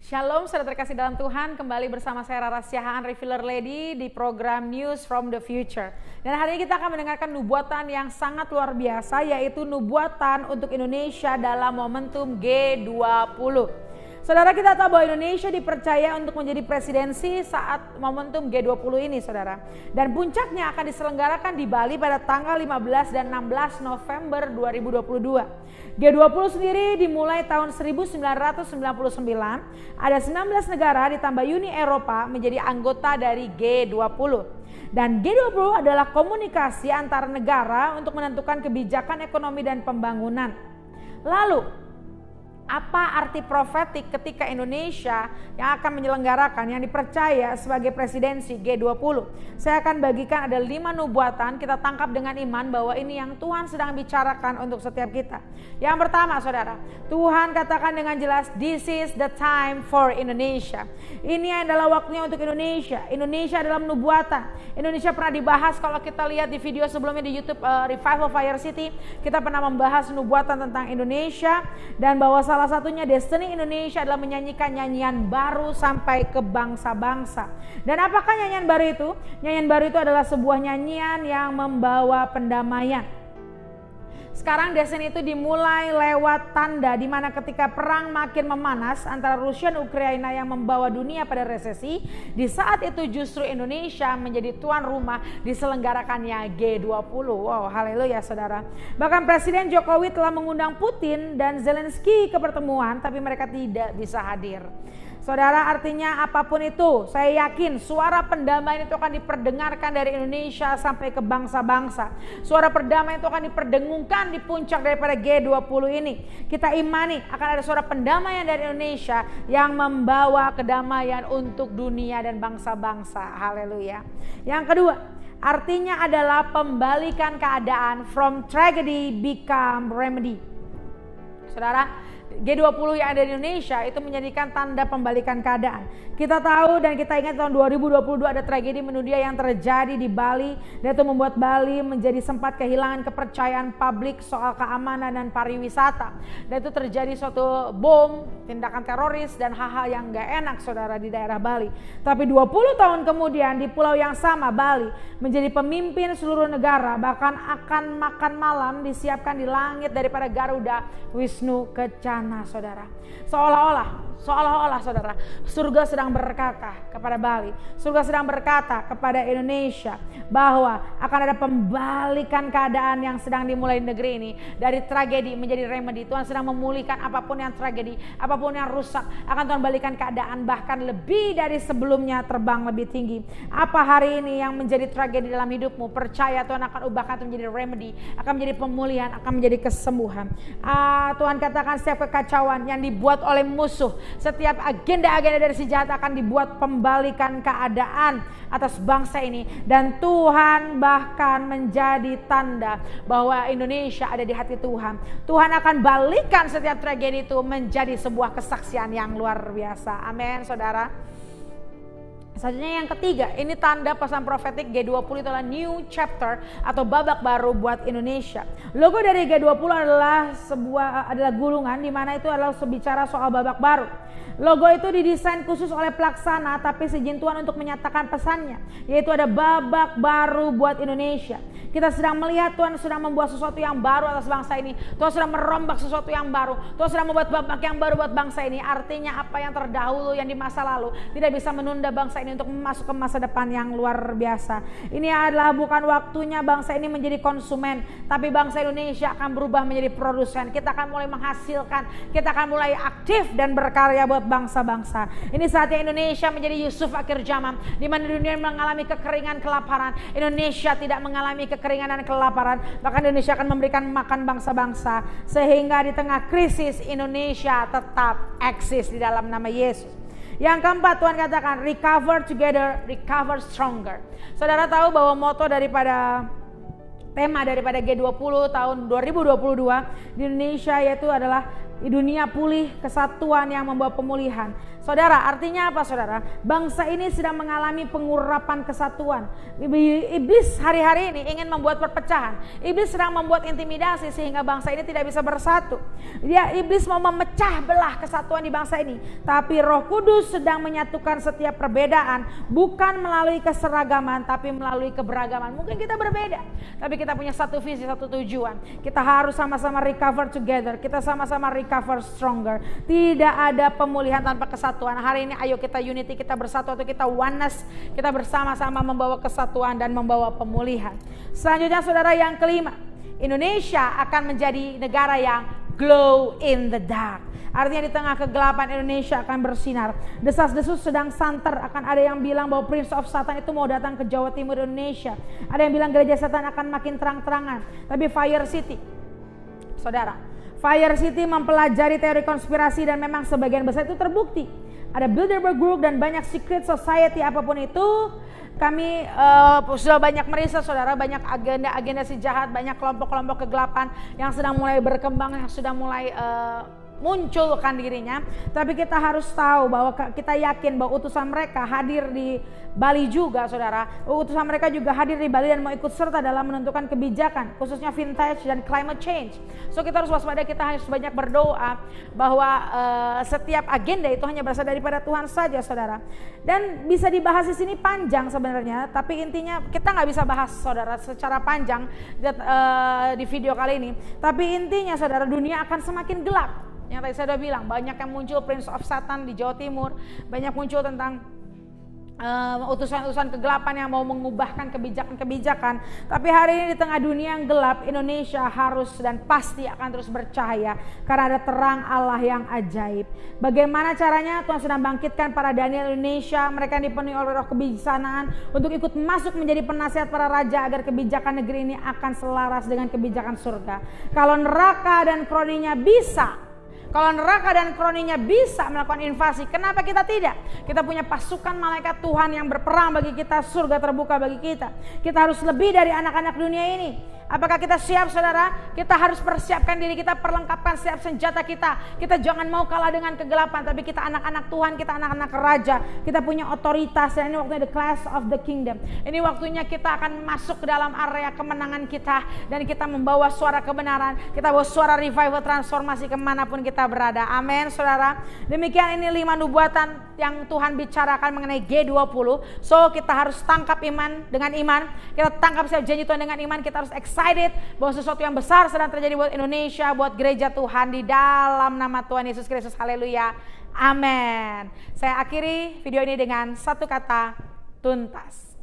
Shalom, saudara terkasih dalam Tuhan, kembali bersama saya Rara Siahaan, Refiller Lady di program News from the Future. Dan hari ini kita akan mendengarkan nubuatan yang sangat luar biasa, yaitu nubuatan untuk Indonesia dalam momentum G20. Saudara, kita tahu bahwa Indonesia dipercaya untuk menjadi presidensi saat momentum G20 ini, saudara. Dan puncaknya akan diselenggarakan di Bali pada tanggal 15 dan 16 November 2022. G20 sendiri dimulai tahun 1999, ada 19 negara ditambah Uni Eropa menjadi anggota dari G20. Dan G20 adalah komunikasi antara negara untuk menentukan kebijakan ekonomi dan pembangunan. Lalu, apa arti profetik ketika Indonesia yang akan menyelenggarakan, yang dipercaya sebagai presidensi G20? Saya akan bagikan ada 5 nubuatan, kita tangkap dengan iman bahwa ini yang Tuhan sedang bicarakan untuk setiap kita. Yang pertama, saudara, Tuhan katakan dengan jelas, this is the time for Indonesia. Ini adalah waktunya untuk Indonesia. Indonesia dalam nubuatan. Indonesia pernah dibahas, kalau kita lihat di video sebelumnya di YouTube Revival Fire City, kita pernah membahas nubuatan tentang Indonesia, dan bahwa salah satunya destiny Indonesia adalah menyanyikan nyanyian baru sampai ke bangsa-bangsa. Dan apakah nyanyian baru itu? Nyanyian baru itu adalah sebuah nyanyian yang membawa pendamaian. Sekarang destiny itu dimulai lewat tanda di mana ketika perang makin memanas antara Rusia dan Ukraina yang membawa dunia pada resesi, di saat itu justru Indonesia menjadi tuan rumah diselenggarakannya G20. Wow, haleluya saudara. Bahkan Presiden Jokowi telah mengundang Putin dan Zelensky ke pertemuan, tapi mereka tidak bisa hadir. Saudara, artinya apapun itu, saya yakin suara pendamaian itu akan diperdengarkan dari Indonesia sampai ke bangsa-bangsa. Suara perdamaian itu akan diperdengungkan di puncak daripada G20 ini. Kita imani akan ada suara pendamaian dari Indonesia yang membawa kedamaian untuk dunia dan bangsa-bangsa. Haleluya. Yang kedua, artinya adalah pembalikan keadaan, from tragedy become remedy. Saudara, G20 yang ada di Indonesia itu menjadikan tanda pembalikan keadaan. Kita tahu dan kita ingat tahun 2022 ada tragedi mendunia yang terjadi di Bali, dan itu membuat Bali menjadi sempat kehilangan kepercayaan publik soal keamanan dan pariwisata. Dan itu terjadi suatu bom, tindakan teroris dan hal-hal yang gak enak saudara di daerah Bali. Tapi 20 tahun kemudian di pulau yang sama, Bali menjadi pemimpin seluruh negara, bahkan akan makan malam disiapkan di langit daripada Garuda Wisnu Kencana, saudara. Seolah-olah saudara, surga sedang berkata kepada Bali, surga sedang berkata kepada Indonesia bahwa akan ada pembalikan keadaan yang sedang dimulai di negeri ini. Dari tragedi menjadi remedi. Tuhan sedang memulihkan apapun yang tragedi, apapun yang rusak, akan Tuhan balikan keadaan bahkan lebih dari sebelumnya, terbang lebih tinggi. Apa hari ini yang menjadi tragedi dalam hidupmu? Percaya Tuhan akan ubahkan itu menjadi remedi, akan menjadi pemulihan, akan menjadi kesembuhan. Tuhan katakan setiap kekacauan yang dibuat oleh musuh, setiap agenda-agenda dari si jahat akan dibuat pembalikan keadaan atas bangsa ini. Dan Tuhan bahkan menjadi tanda bahwa Indonesia ada di hati Tuhan. Tuhan akan balikan setiap tragedi itu menjadi sebuah kesaksian yang luar biasa. Amin saudara. Selanjutnya yang ketiga, ini tanda pesan profetik G20 itu adalah new chapter atau babak baru buat Indonesia. Logo dari G20 adalah gulungan di mana itu adalah bicara soal babak baru. Logo itu didesain khusus oleh pelaksana, tapi seizin Tuhan untuk menyatakan pesannya, yaitu ada babak baru buat Indonesia. Kita sedang melihat Tuhan sedang membuat sesuatu yang baru atas bangsa ini. Tuhan sedang merombak sesuatu yang baru. Tuhan sedang membuat babak yang baru buat bangsa ini. Artinya apa yang terdahulu, yang di masa lalu tidak bisa menunda bangsa ini untuk masuk ke masa depan yang luar biasa. Ini adalah bukan waktunya bangsa ini menjadi konsumen, tapi bangsa Indonesia akan berubah menjadi produsen. Kita akan mulai menghasilkan, kita akan mulai aktif dan berkarya buat bangsa-bangsa. Ini saatnya Indonesia menjadi Yusuf akhir zaman, di mana dunia mengalami kekeringan, kelaparan. Indonesia tidak mengalami kekeringan dan kelaparan, bahkan Indonesia akan memberikan makan bangsa-bangsa, sehingga di tengah krisis Indonesia tetap eksis di dalam nama Yesus. Yang keempat, Tuhan katakan recover together, recover stronger. Saudara tahu bahwa moto daripada tema daripada G20 tahun 2022 di Indonesia yaitu adalah Di dunia pulih, kesatuan yang membawa pemulihan. Saudara, artinya apa saudara? Bangsa ini sedang mengalami pengurapan kesatuan. Iblis hari-hari ini ingin membuat perpecahan. Iblis sedang membuat intimidasi sehingga bangsa ini tidak bisa bersatu. Iblis mau memecah belah kesatuan di bangsa ini. Tapi Roh Kudus sedang menyatukan setiap perbedaan, bukan melalui keseragaman tapi melalui keberagaman. Mungkin kita berbeda, tapi kita punya satu visi, satu tujuan. Kita harus sama-sama recover together. Kita sama-sama recover stronger. Tidak ada pemulihan tanpa kesatuan. Hari ini ayo kita unity, kita bersatu atau kita oneness, kita bersama-sama membawa kesatuan dan membawa pemulihan. Selanjutnya saudara, yang kelima, Indonesia akan menjadi negara yang glow in the dark. Artinya di tengah kegelapan Indonesia akan bersinar. Desas-desus sedang santer, akan ada yang bilang bahwa Prince of Satan itu mau datang ke Jawa Timur Indonesia. Ada yang bilang gereja setan akan makin terang-terangan. Tapi Fire City, saudara, Fire City mempelajari teori konspirasi dan memang sebagian besar itu terbukti. Ada Bilderberg Group dan banyak secret society apapun itu. Kami sudah banyak meriset saudara, banyak agenda-agenda si jahat, banyak kelompok-kelompok kegelapan yang sedang mulai berkembang, yang sudah mulai munculkan dirinya. Tapi kita harus tahu bahwa kita yakin bahwa utusan mereka hadir di Bali juga saudara. Utusan mereka juga hadir di Bali dan mau ikut serta dalam menentukan kebijakan, khususnya vintage dan climate change. So kita harus waspada, kita harus banyak berdoa bahwa setiap agenda itu hanya berasal daripada Tuhan saja saudara. Dan bisa dibahas di sini panjang sebenarnya, tapi intinya kita nggak bisa bahas saudara secara panjang di video kali ini. Tapi intinya saudara, dunia akan semakin gelap. Yang tadi saya sudah bilang, banyak yang muncul Prince of Satan di Jawa Timur, banyak muncul tentang utusan-utusan kegelapan yang mau mengubahkan kebijakan-kebijakan. Tapi hari ini di tengah dunia yang gelap, Indonesia harus dan pasti akan terus bercahaya karena ada terang Allah yang ajaib. Bagaimana caranya? Tuhan sedang bangkitkan para Daniel Indonesia, mereka yang dipenuhi oleh roh kebijaksanaan untuk ikut masuk menjadi penasihat para raja agar kebijakan negeri ini akan selaras dengan kebijakan surga. Kalau neraka dan kroninya bisa melakukan invasi, kenapa kita tidak? Kita punya pasukan malaikat Tuhan yang berperang bagi kita, surga terbuka bagi kita. Kita harus lebih dari anak-anak dunia ini. Apakah kita siap saudara? Kita harus persiapkan diri kita, perlengkapan siap senjata kita. Kita jangan mau kalah dengan kegelapan, tapi kita anak-anak Tuhan, kita anak-anak raja. Kita punya otoritas dan ini waktunya the class of the kingdom. Ini waktunya kita akan masuk ke dalam area kemenangan kita dan kita membawa suara kebenaran. Kita bawa suara revival, transformasi kemanapun kita berada. Amin saudara. Demikian ini 5 nubuatan yang Tuhan bicarakan mengenai G20. So kita harus tangkap iman dengan iman. Kita tangkap setiap janji Tuhan dengan iman. Kita harus excited bahwa sesuatu yang besar sedang terjadi buat Indonesia, buat gereja Tuhan di dalam nama Tuhan Yesus Kristus. Haleluya. Amin. Saya akhiri video ini dengan satu kata, tuntas.